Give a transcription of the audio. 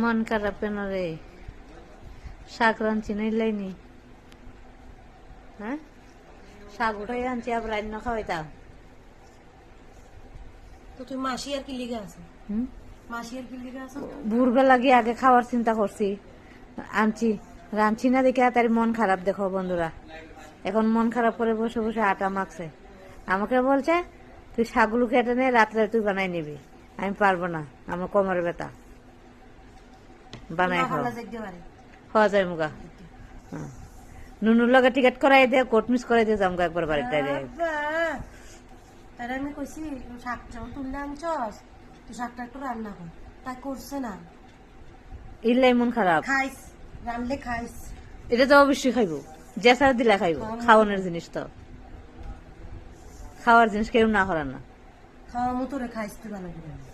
মন খারাপ কেন রে? শাক রাঁধছি নাই লাইনি, হ্যাঁ শাক উঠাই আনছি আবার রান্না খাওয়াইতাম। তো তুই মাসি আর কি লিগে আছে? মাসি আর কি লিগে আছে? ভোরবেলা গিয়ে আগে খাওয়ার চিন্তা করছি, আনছি রাঁধছি না দেখে তার মন খারাপ। দেখো বন্ধুরা, এখন মন খারাপ করে বসে বসে আটা মাখছে। আমাকে বলছে তুই শাকগুলো কেটে নে, রাত্রে তুই বানাই নিবি। আমি পারবো না, আমার কোমরে ব্যথা। বানাই খাও, খাওয়া যায় মুগা। নুনুর লগে টিকিট করাই দে, কোট মিস করাই দিয়ে যাম একবার বাড়িতে। তাই আমি কইছি শাক যখন তুললে আনছস তুই শাকটা একটু রান্না কর, তাই করছে না। ইল্লাই মন খারাপ, খাইস রানলে খাইস। এটা তো অবশ্যই খাইব, জেসার দিলা খাইব। খাওয়ানোর জিনিস তো, খাওয়ার জিনিস কেউ না করার না। খাওয়ার মতো রে খাইস তুই ভালো করে।